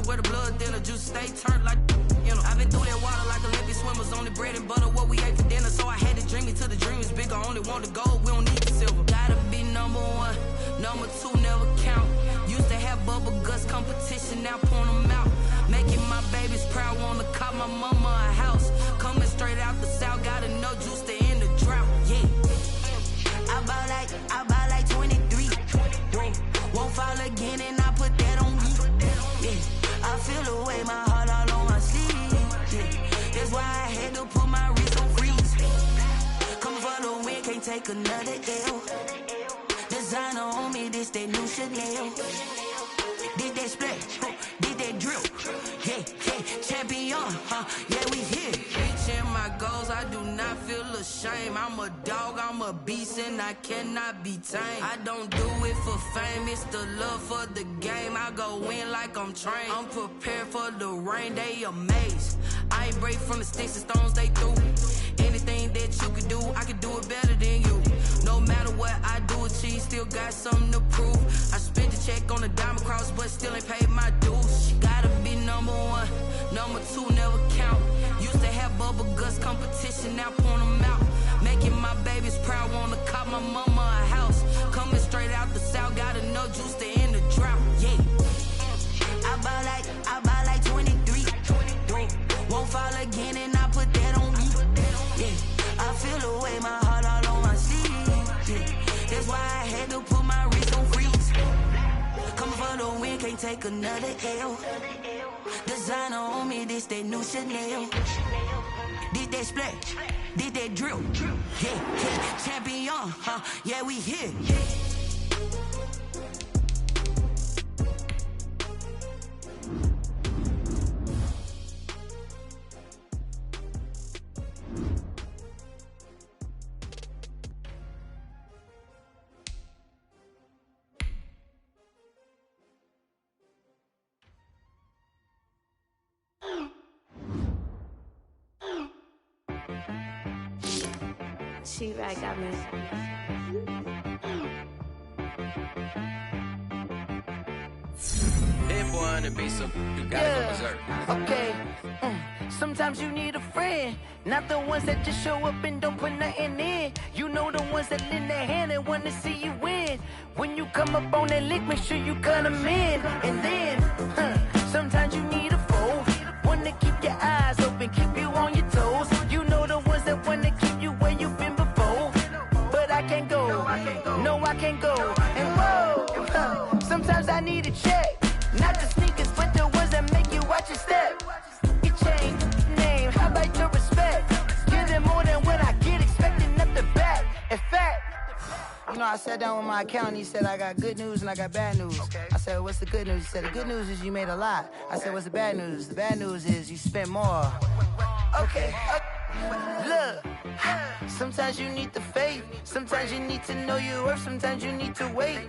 where the blood thinner, juice stay turned like, you know. I've been through that water like Olympic swimmers, only bread and butter, what we ate for dinner. So I had to dream it till the dream is bigger, only want the gold, we don't need the silver. Gotta be number one, number two never count. Used to have bubble guts competition, now point them out. Making my babies proud, wanna cop my mama a house. Coming straight out the south, gotta know juice to end the drought, yeah. I buy like 23. Won't fall again and I put that on me. Yeah. I feel the way, my heart all on my sleeve. Yeah. That's why I had to put my wrist on freeze. Coming for the win, can't take another L. Designer on me, this that new Chanel. Did that splash, did that drill. Yeah, champion, yeah, we here. Reaching my goals, I do not feel ashamed. I'm a dog, I'm a beast, and I cannot be tamed. I don't do it for fame, it's the love for the game. I go in like I'm trained. I'm prepared for the rain, they amazed. I ain't break from the sticks and stones they threw. Anything that you could do, I could do it better than you. No matter what I do, achieve, still got something to prove. I spent the check on the diamond cross, but still ain't paid my dues. Gotta be number one, number two never count. Used to have bubble guts competition, now point them out. Making my babies proud, wanna cop my mama a house. Coming straight out the south, gotta know juice to end the drought, yeah. I buy like 23. Won't fall again and I put that on me. Yeah, I feel the way, my heart all on my sleeve. Yeah, that's why I had to put my wrist on freeze. Coming for the win, can't take another L. Designer on me, this that new Chanel. Did that splash, did that drill. Yeah, champion, yeah, we here. She-Rag got me. Hit boy on the beat, so you gotta go berserk. Okay. Sometimes you need a friend, not the ones that just show up and don't put nothing in. You know the ones that lend their hand and wanna see you win. When you come up on that lick, make sure you cut them in. And then, sometimes you need a foe, one to keep your eyes open, keep you on your toes. You know the ones that wanna keep you where you've been before. But I can't go, no I can't go. And whoa, sometimes I need a check. Not the sneakers, but the ones that make you watch your step. Your chain, name, how about your respect? Give them more than what I get, expecting up the back. In fact, you know, I sat down with my accountant, he said, I got good news and I got bad news. Okay. I said, what's the good news? He said, the good news is you made a lot. I said, what's the bad news? The bad news is you spent more. Okay. Look, sometimes you need the faith, sometimes you need to know your worth, sometimes you need to wait.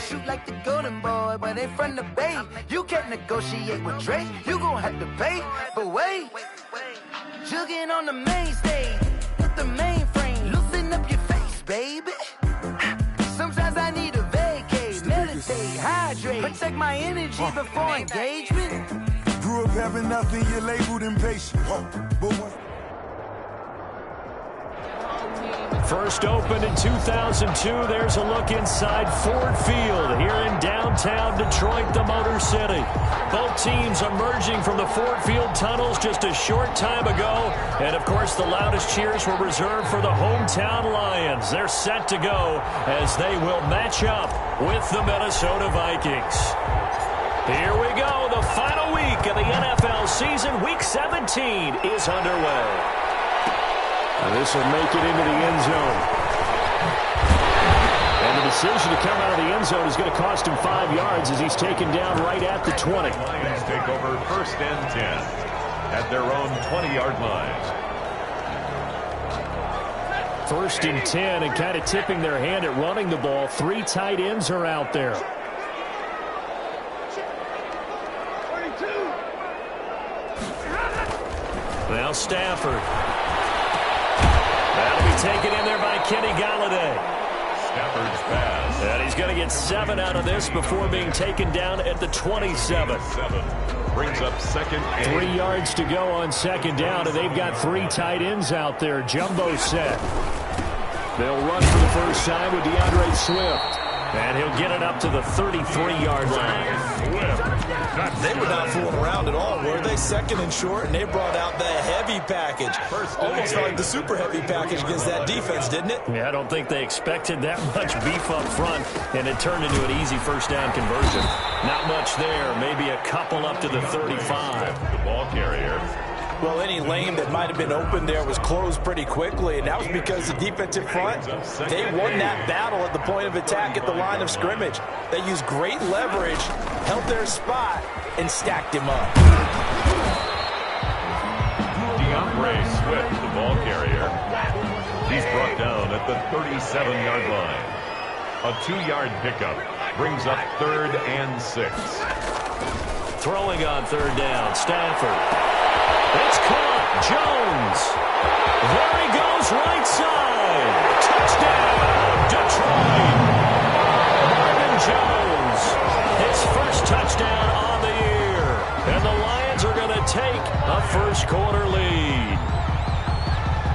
Shoot like the golden boy, but they from the bay. You can't negotiate with Drake, you gon' have to pay. But wait, jugging on the main stage with the mainframe, loosen up your face, baby. Sometimes I need a vacate, meditate, hydrate, protect my energy before engagement. Grew up having nothing, you're labeled impatient. But what? First opened in 2002, there's a look inside Ford Field here in downtown Detroit, the Motor City. Both teams emerging from the Ford Field tunnels just a short time ago. And, of course, the loudest cheers were reserved for the hometown Lions. They're set to go as they will match up with the Minnesota Vikings. Here we go. The final week of the NFL season. Week 17 is underway. And this will make it into the end zone. And the decision to come out of the end zone is going to cost him 5 yards as he's taken down right at the 20. Lions take over first and 10 at their own 20-yard line. First and 10 and kind of tipping their hand at running the ball. 3 tight ends are out there. Now Stafford. That'll be taken in there by Kenny Galladay. Stafford's pass. And he's going to get 7 out of this before being taken down at the 27. Brings up second and 3 yards to go on second down, and they've got 3 tight ends out there. Jumbo set. They'll run for the first time with DeAndre Swift. And he'll get it up to the 33-yard line. They were not fooling around at all, were they? Second and short, and they brought out the heavy package. Almost like the super heavy package against that defense, didn't it? Yeah, I don't think they expected that much beef up front, and it turned into an easy first down conversion. Not much there, maybe a couple up to the 35. the ball carrier. Well, any lane that might have been open there was closed pretty quickly, and that was because the defensive front, they won that battle at the point of attack at the line of scrimmage. They used great leverage, held their spot, and stacked him up. DeAndre Swift, the ball carrier. He's brought down at the 37-yard line. A 2-yard pickup brings up 3rd and 6. Throwing on 3rd down, Stafford. It's caught. Jones. There he goes, right side. Touchdown, Detroit. Marvin Jones. His first touchdown on the year. And the Lions are going to take a first-quarter lead.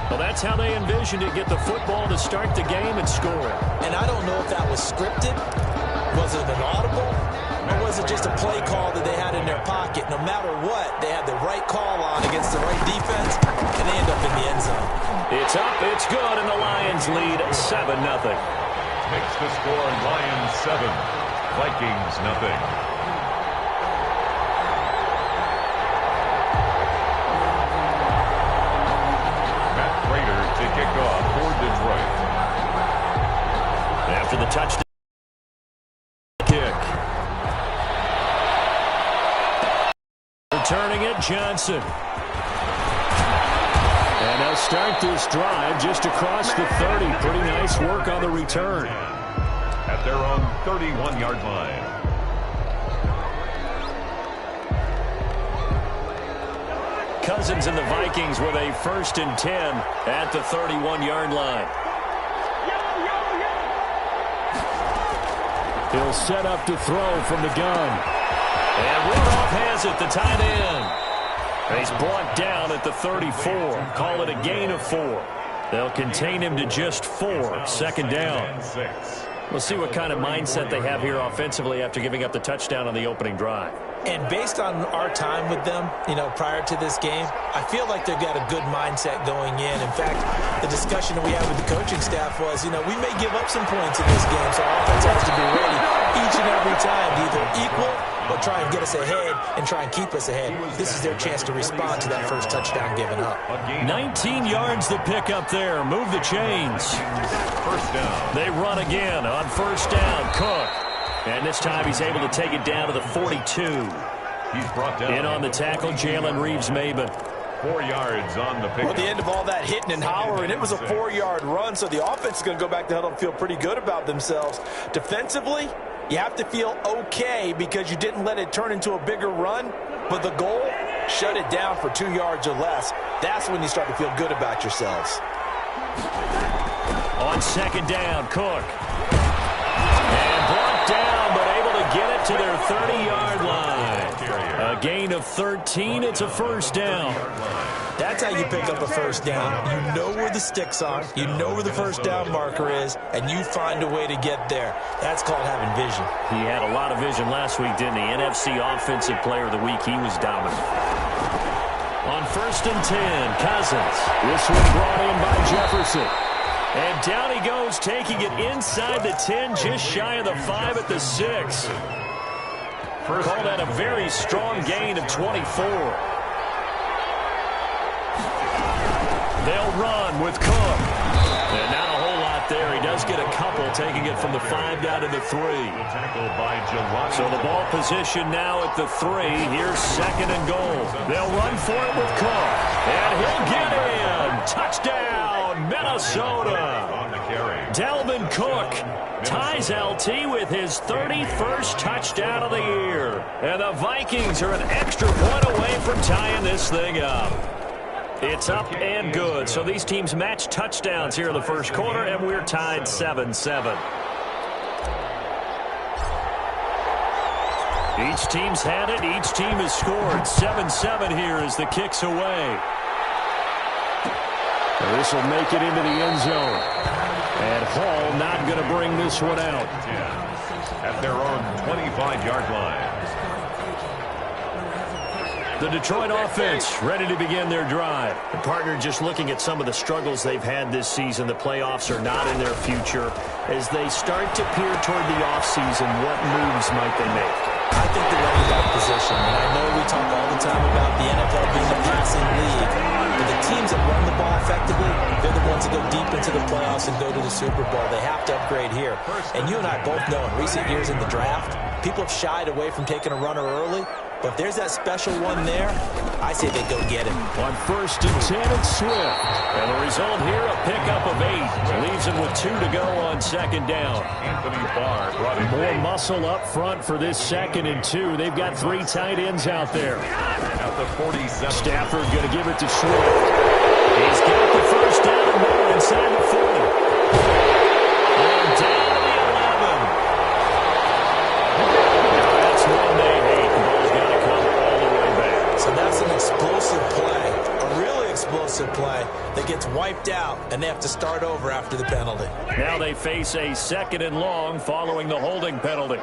Well, that's how they envisioned it. Get the football to start the game and score. And I don't know if that was scripted. Was it an audible? Or was it just a play call that they had in their pocket? No matter what, they had the right call on against the right defense, and they end up in the end zone. It's up, it's good, and the Lions lead 7-0. Makes the score Lions 7, Vikings nothing. Matt Prater to kick off for Detroit. After the touchdown kick. Returning it, Johnson. And they'll start this drive just across the 30. Pretty nice work on the return. At their own 31-yard line. Cousins and the Vikings with a 1st and 10 at the 31-yard line. He'll set up to throw from the gun. And Rudolph has it, the tight end. He's brought down at the 34. Call it a gain of 4. They'll contain him to just 4. 2nd down. We'll see what kind of mindset they have here offensively after giving up the touchdown on the opening drive. And based on our time with them, prior to this game, I feel like they've got a good mindset going in. In fact, the discussion that we had with the coaching staff was, we may give up some points in this game, so our offense has to be ready each and every time to either equal or try and get us ahead and try and keep us ahead. This is their chance to respond to that first touchdown given up. 19 yards the pick up there. Move the chains. First down. They run again on 1st down. Cook. And this time he's able to take it down to the 42. He's brought down. In on the tackle, Jalen Reeves-Maybin. 4 yards on the pick. Well, at the end of all that hitting and hollering, it was a 4-yard run, so the offense is going to go back to huddle and feel pretty good about themselves. Defensively, you have to feel okay because you didn't let it turn into a bigger run, but the goal, shut it down for 2 yards or less. That's when you start to feel good about yourselves. On 2nd down, Cook. And brought down, but able to get it to their 30-yard line. A gain of 13. It's a 1st down. That's how you pick up a 1st down. You know where the sticks are. You know where the 1st down marker is, and you find a way to get there. That's called having vision. He had a lot of vision last week, didn't he? NFC Offensive Player of the Week. He was dominant. On 1st and 10, Cousins. This one brought in by Jefferson. And down he goes, taking it inside the 10, just shy of the 5 at the 6. Call that a very strong gain of 24. They'll run with Cook. And not a whole lot there. He does get a couple, taking it from the 5 down to the 3. So the ball position now at the 3. Here's 2nd and goal. They'll run for it with Cook. And he'll get in. Touchdown, Minnesota. Dalvin Cook ties LT with his 31st touchdown of the year. And the Vikings are an extra point away from tying this thing up. It's up and good. So these teams match touchdowns here in the first quarter, and we're tied 7-7. Each team's had it. Each team has scored. 7-7 here as the kick's away. This will make it into the end zone. And Hall not going to bring this one out. At their own 25-yard line. The Detroit offense ready to begin their drive. The partner, just looking at some of the struggles they've had this season, the playoffs are not in their future. As they start to peer toward the offseason, what moves might they make? I think the running back position, and I know we talk all the time about the NFL being a passing league, but the teams that run the ball effectively, they're the ones that go deep into the playoffs and go to the Super Bowl. They have to upgrade here. And you and I both know in recent years in the draft, people have shied away from taking a runner early. But if there's that special one there, I say they go get him. On 1st and 10, it's Swift. And the result here, a pickup of 8. Leaves him with 2 to go on 2nd down. Anthony Barr brought in more muscle up front for this 2nd and 2. They've got 3 tight ends out there. At the 47. Stafford going to give it to Swift. He's got the first down more inside the 40. And down to the 11. That's one they hate. So that's an explosive play, a really explosive play that gets wiped out, and they have to start over after the penalty. Now they face a 2nd and long following the holding penalty.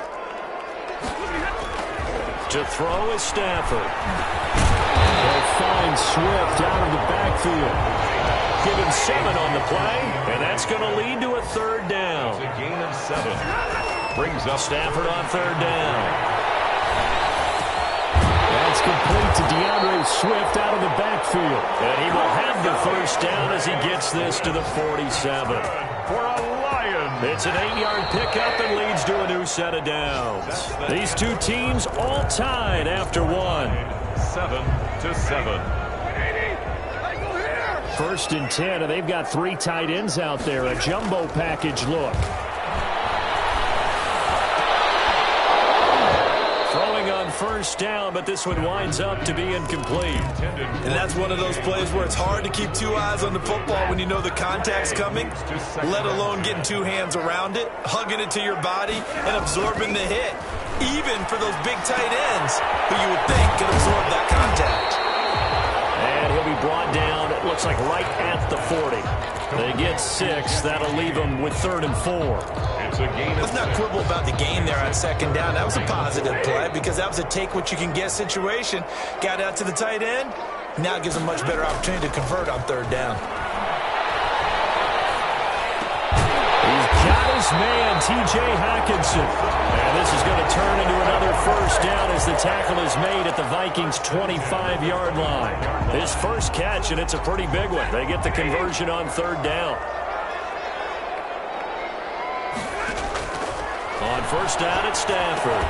To throw is Stafford. They'll find Swift out of the backfield. Give him 7 on the play, and that's going to lead to a 3rd down. It's a gain of 7. Brings up Stafford on 3rd down. That's complete to DeAndre Swift out of the backfield. And he will have the 1st down as he gets this to the 47. For a Lion. It's an 8-yard pickup and leads to a new set of downs. These two teams all tied after 1. 7-7. 1st and 10, and they've got 3 tight ends out there. A jumbo package look. Throwing on 1st down, but this one winds up to be incomplete. And that's one of those plays where it's hard to keep 2 eyes on the football when you know the contact's coming, let alone getting 2 hands around it, hugging it to your body, and absorbing the hit. Even for those big tight ends who you would think could absorb that contact. And he'll be brought down, it looks like right at the 40. They get 6. That'll leave them with 3rd and 4. It's a gain. Let's not quibble about the gain there on 2nd down. That was a positive play because that was a take-what-you-can-get situation. Got out to the tight end. Now gives them much better opportunity to convert on 3rd down. He's got his man, T.J. Hockenson. And this is going to turn into another 1st down as the tackle is made at the Vikings' 25-yard line. His first catch, and it's a pretty big one. They get the conversion on 3rd down. On 1st down, it's Stafford.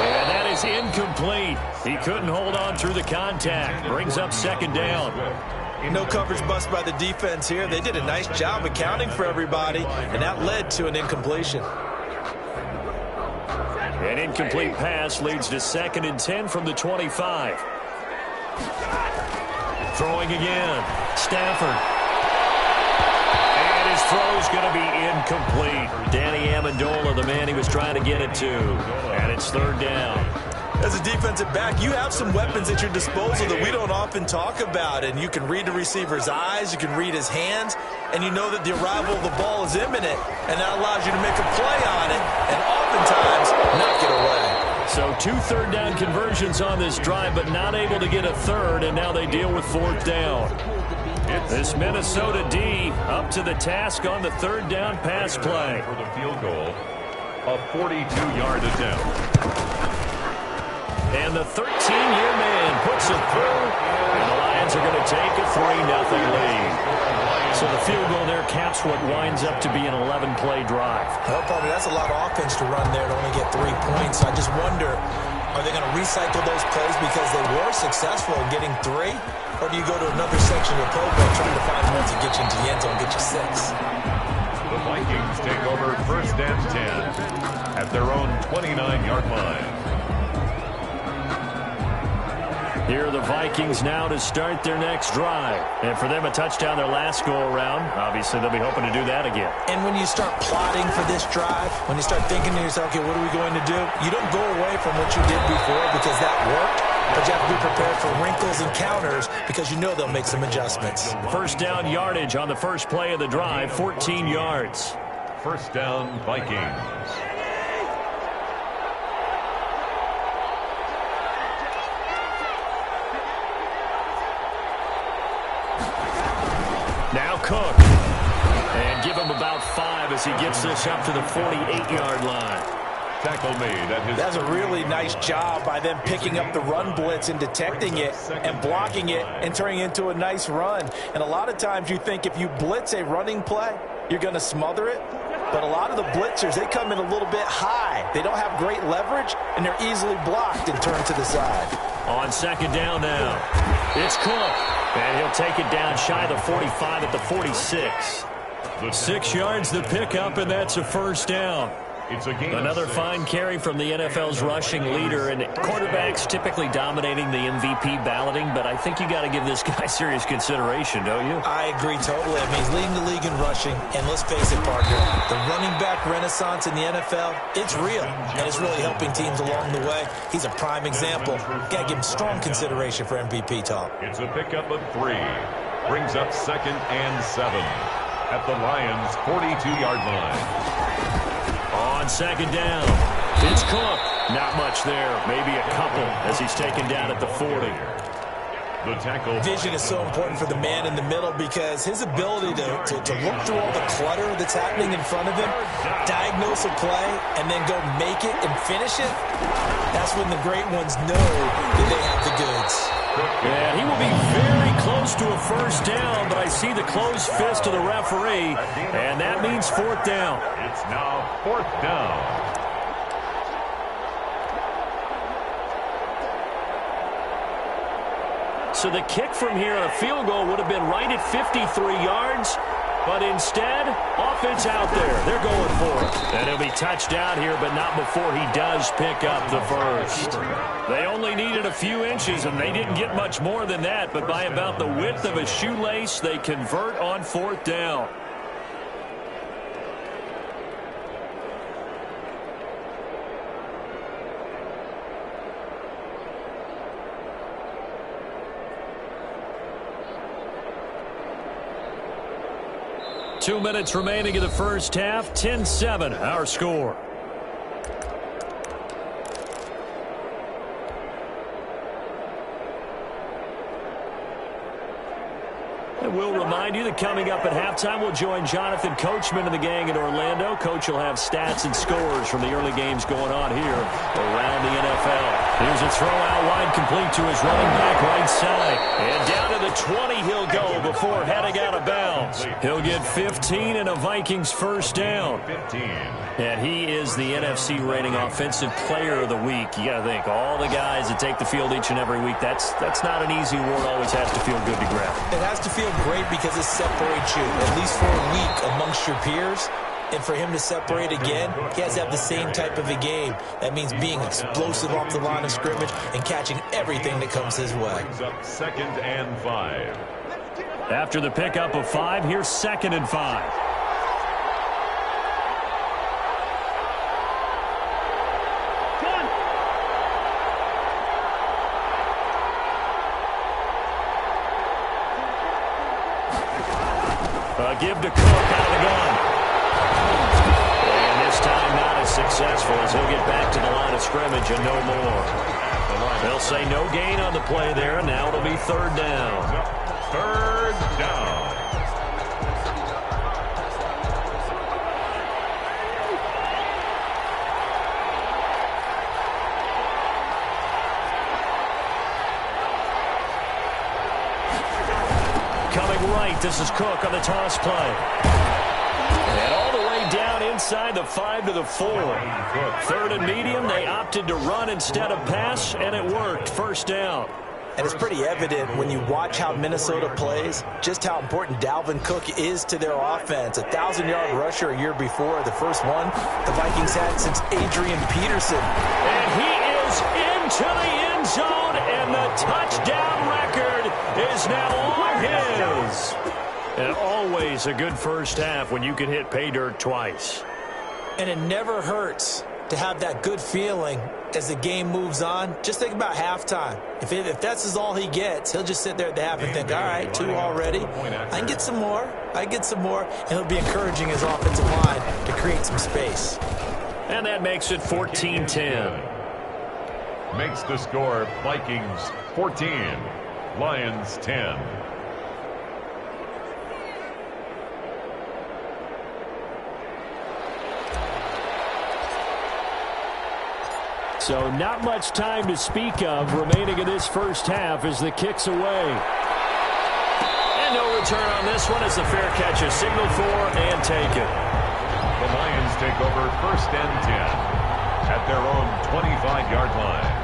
And that is incomplete. He couldn't hold on through the contact. Brings up 2nd down. No coverage bust by the defense here. They did a nice job accounting for everybody, and that led to an incompletion. An incomplete pass leads to 2nd and 10 from the 25. Throwing again. Stafford. And his throw's going to be incomplete. Danny Amendola, the man he was trying to get it to. And it's 3rd down. As a defensive back, you have some weapons at your disposal that we don't often talk about. And you can read the receiver's eyes, you can read his hands, and you know that the arrival of the ball is imminent. And that allows you to make a play on it and oftentimes knock it away. So 2 3rd down conversions on this drive, but not able to get a 3rd, and now they deal with 4th down. This Minnesota D up to the task on the 3rd down pass play. For the field goal, a 42-yard attempt. And the 13-year man puts it through, and the Lions are going to take a 3-0 lead. So the field goal there caps what winds up to be an 11-play drive. Well, partner, that's a lot of offense to run there to only get 3 points. I just wonder, are they going to recycle those plays because they were successful in getting 3? Or do you go to another section of the program trying to find ones that get you into the end zone, get you 6? The Vikings take over 1st and 10 at their own 29-yard line. Here are the Vikings now to start their next drive. And for them, a touchdown their last go-around. Obviously, they'll be hoping to do that again. And when you start plotting for this drive, when you start thinking to yourself, okay, what are we going to do? You don't go away from what you did before because that worked. But you have to be prepared for wrinkles and counters because you know they'll make some adjustments. First down yardage on the first play of the drive, 14 yards. First down, Vikings. Now Cook. And give him about 5 as he gets this up to the 48-yard line. Tackle made at his... That's a really nice job by them picking up the run blitz and detecting it and blocking it and turning it into a nice run. And a lot of times you think if you blitz a running play, you're going to smother it. But a lot of the blitzers, they come in a little bit high. They don't have great leverage, and they're easily blocked and turned to the side. On second down now, it's Cook. And he'll take it down shy of the 45 at the 46. 6 yards the pickup, and that's a first down. It's a gain. Another fine carry from the NFL's rushing leader, and quarterbacks typically dominating the MVP balloting, but I think you got to give this guy serious consideration, don't you? I agree totally. I mean, he's leading the league in rushing, and let's face it, partner, the running back renaissance in the NFL, it's real, and it's really helping teams along the way. He's a prime example. Got to give him strong consideration for MVP talk. It's a pickup of 3. Brings up 2nd and 7 at the Lions' 42-yard line. On second down, it's Cook. Not much there, maybe a couple as he's taken down at the 40. The tackle. Vision is so important for the man in the middle because his ability to look through all the clutter that's happening in front of him, diagnose a play, and then go make it and finish it, that's when the great ones know that they have the goods. And he will be very close to a first down, but I see the closed fist of the referee, and that means 4th down. It's now 4th down. So the kick from here on a field goal would have been right at 53 yards, but instead, offense out there. They're going for it. And he'll be touched out here, but not before he does pick up the first. They only needed a few inches, and they didn't get much more than that, but by about the width of a shoelace, they convert on 4th down. Two minutes remaining in the first half. 10-7, our score. And we'll remind you that coming up at halftime, we'll join Jonathan Coachman and the gang in Orlando. Coach will have stats and scores from the early games going on here around the NFL. Here's a throw out wide, complete to his running back right side. And down to the 20 he'll go before heading out of bounds. He'll get 15 and a Vikings first down. 15. And he is the NFC rating offensive player of the week. You got to think, all the guys that take the field each and every week, that's not an easy award. Always has to feel good to grab. It has to feel great because it separates you, at least for a week, amongst your peers. And for him to separate again, he has to have the same type of a game. That means being explosive off the line of scrimmage and catching everything that comes his way. Brings up 2nd and 5. After the pickup of 5, here's 2nd and 5. Give to Cook out of the gun. And this time not as successful as he'll get back to the line of scrimmage and no more. They'll say no gain on the play there. Now it'll be 3rd down. 3rd down. Coming right, this is Cook on the toss play. And all the way down inside the 5 to the 4. 3rd and medium, they opted to run instead of pass, and it worked. First down. And it's pretty evident when you watch how Minnesota plays, just how important Dalvin Cook is to their offense. 1,000-yard rusher a year before, the first one the Vikings had since Adrian Peterson. And he is into the end zone, and the touchdown record is now all his. And always a good first half when you can hit pay dirt twice. And it never hurts to have that good feeling as the game moves on. Just think about halftime. If that's all he gets, he'll just sit there at the half and think, all right, 2 already. I can get some more. And he'll be encouraging his offensive line to create some space. And that makes it 14-10. Makes the score Vikings 14, Lions 10. So not much time to speak of remaining in this first half as the kick's away. And no return on this one as the fair catch is signaled for and taken. The Lions take over 1st and 10 at their own 25-yard line.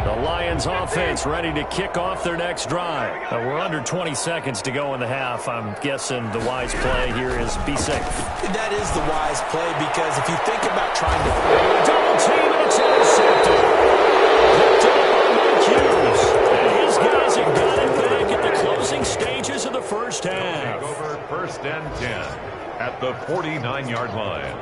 The Lions offense ready to kick off their next drive. We're under 20 seconds to go in the half. I'm guessing the wise play here is be safe. That is the wise play because if you think about trying to... Double team and it's intercepted. Picked up on Mike Hughes. And his guys have got it back at the closing stages of the first half. Take over 1st and 10 at the 49-yard line.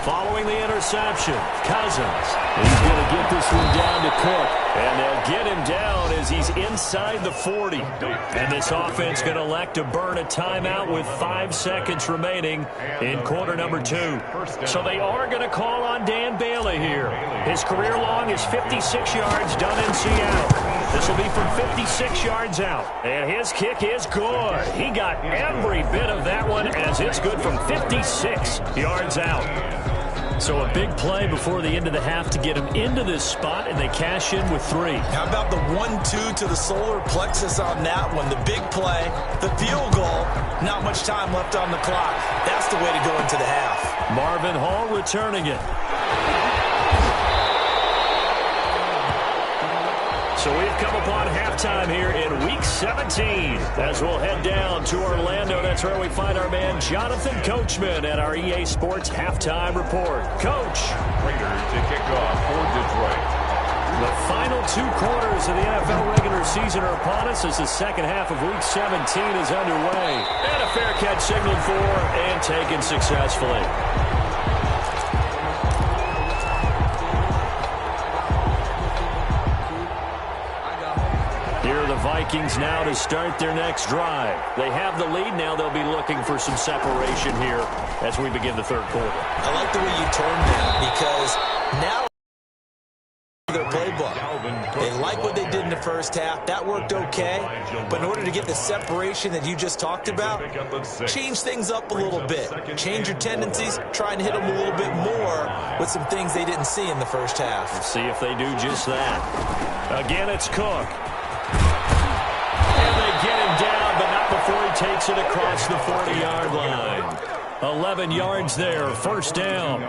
Following the interception, Cousins. He's going to get this one down to Cook. And they'll get him down as he's inside the 40. And this offense going to elect to burn a timeout with 5 seconds remaining in quarter number 2. So they are going to call on Dan Bailey here. His career long is 56 yards done in Seattle. This will be from 56 yards out. And his kick is good. He got every bit of that one as it's good from 56 yards out. So a big play before the end of the half to get him into this spot, and they cash in with 3. How about the 1-2 to the solar plexus on that one? The big play, the field goal, not much time left on the clock. That's the way to go into the half. Marvin Hall returning it. So we've come upon halftime here in Week 17. As we'll head down to Orlando, that's where we find our man Jonathan Coachman at our EA Sports Halftime Report. Coach. Raiders to kick off for Detroit. The final 2 quarters of the NFL regular season are upon us as the second half of Week 17 is underway. And a fair catch signaled for and taken successfully. Here are the Vikings now to start their next drive. They have the lead. Now they'll be looking for some separation here as we begin the third quarter. I like the way you termed that because now their playbook. They like what they did in the first half. That worked okay. But in order to get the separation that you just talked about, change things up a little bit. Change your tendencies. Try and hit them a little bit more with some things they didn't see in the first half. We'll see if they do just that. Again, it's Cook. Get him down, but not before he takes it across the 40-yard line. 11 yards there, first down.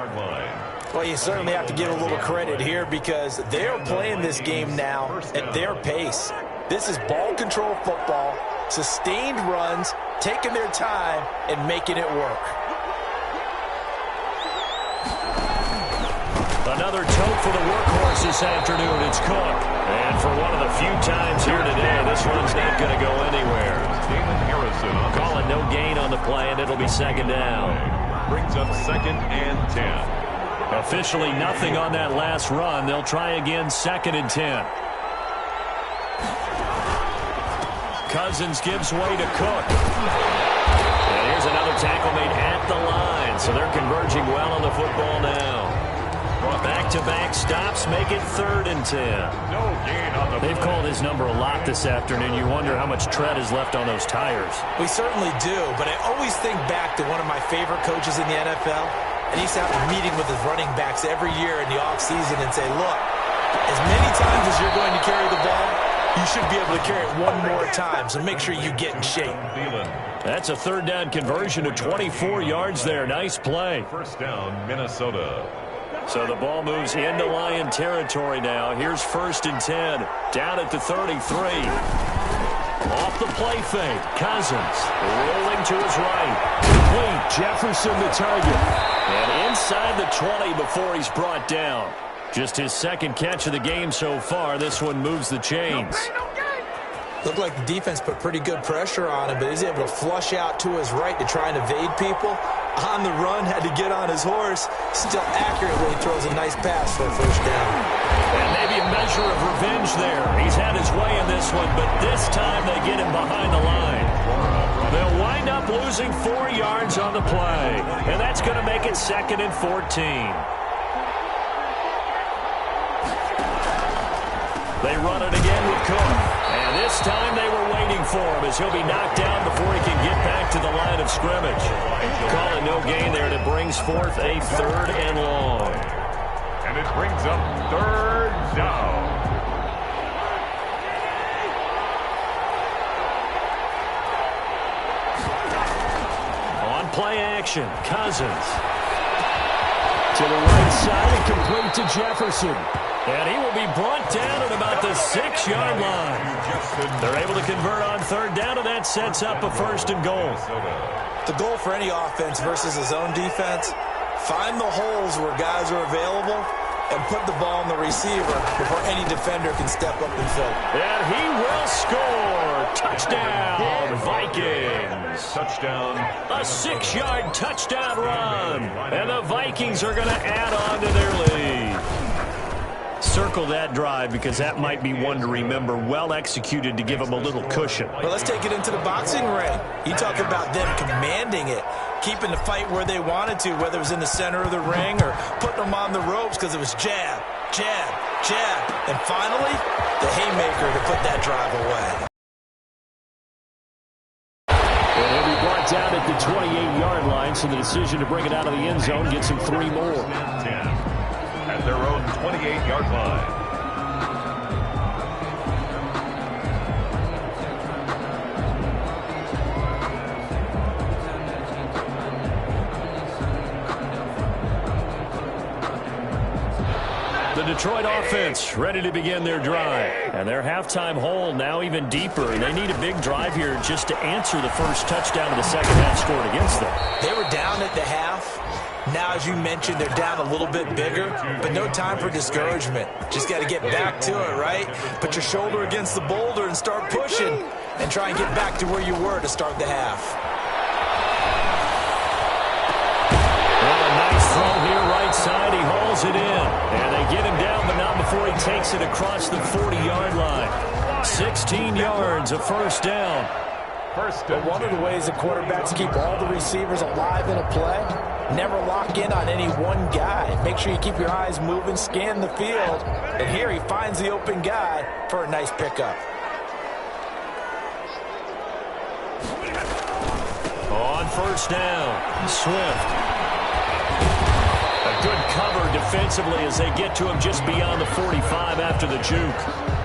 Well, you certainly have to give a little credit here because they're playing this game now at their pace. This is ball control football, sustained runs, taking their time, and making it work. Another tote for the workhorse this afternoon. It's Cook. And for one of the few times here today, this one's not going to go anywhere. Calling no gain on the play, and it'll be second down. Brings up 2nd and 10. Officially nothing on that last run. They'll try again, 2nd and 10. Cousins gives way to Cook. And here's another tackle made at the line. So they're converging well on the football now. Back-to-back stops make it 3rd and 10. No gain on the They've called his number a lot this afternoon. You wonder how much tread is left on those tires. We certainly do, but I always think back to one of my favorite coaches in the NFL, and he used to have a meeting with his running backs every year in the offseason and say, look, as many times as you're going to carry the ball, you should be able to carry it one more time, so make sure you get in shape. That's a third down conversion of 24 yards there. Nice play. First down, Minnesota. So the ball moves into Lion territory now. Here's 1st and 10. Down at the 33. Off the play fake. Cousins rolling to his right. Complete. Jefferson the target. And inside the 20 before he's brought down. Just his second catch of the game so far. This one moves the chains. Looked like the defense put pretty good pressure on him, but he's able to flush out to his right to try and evade people. On the run, had to get on his horse. Still accurately throws a nice pass for a first down. And maybe a measure of revenge there. He's had his way in this one, but this time they get him behind the line. They'll wind up losing 4 yards on the play, and that's going to make it 2nd and 14. They run it again with Cook. And this time they were waiting for him as he'll be knocked down before he can get back to the line of scrimmage. Calling no gain there, and it brings forth a 3rd and long. And it brings up 3rd down. On play action, Cousins. To the right side and complete to Jefferson. And he will be brought down at about the 6-yard line. They're able to convert on 3rd down, and that sets up a 1st and goal. The goal for any offense versus his own defense, find the holes where guys are available and put the ball in the receiver before any defender can step up and fill. And he will score. Touchdown, Vikings. Touchdown. A 6-yard touchdown run. And the Vikings are going to add on to their lead. Circle that drive because that might be one to remember. Well executed to give them a little cushion. Well, let's take it into the boxing ring. You talk about them commanding it, keeping the fight where they wanted to, whether it was in the center of the ring or putting them on the ropes because it was jab, jab, jab. And finally, the haymaker to put that drive away. And he'll be brought down at the 28-yard line, so the decision to bring it out of the end zone gets him 3 more. At their own 28-yard line. The Detroit offense ready to begin their drive. And their halftime hole now even deeper. And they need a big drive here just to answer the first touchdown of the second half scored against them. They were down at the half. Now, as you mentioned, they're down a little bit bigger, but no time for discouragement. Just got to get back to it, right? Put your shoulder against the boulder and start pushing and try and get back to where you were to start the half. Well, a nice throw here right side. He hauls it in. And they get him down, but not before he takes it across the 40-yard line. 16 yards, a first down. But one of the ways the quarterbacks keep all the receivers alive in a play, never lock in on any one guy. Make sure you keep your eyes moving, scan the field. And here he finds the open guy for a nice pickup. On first down, Swift. A good cover defensively as they get to him just beyond the 45 after the juke.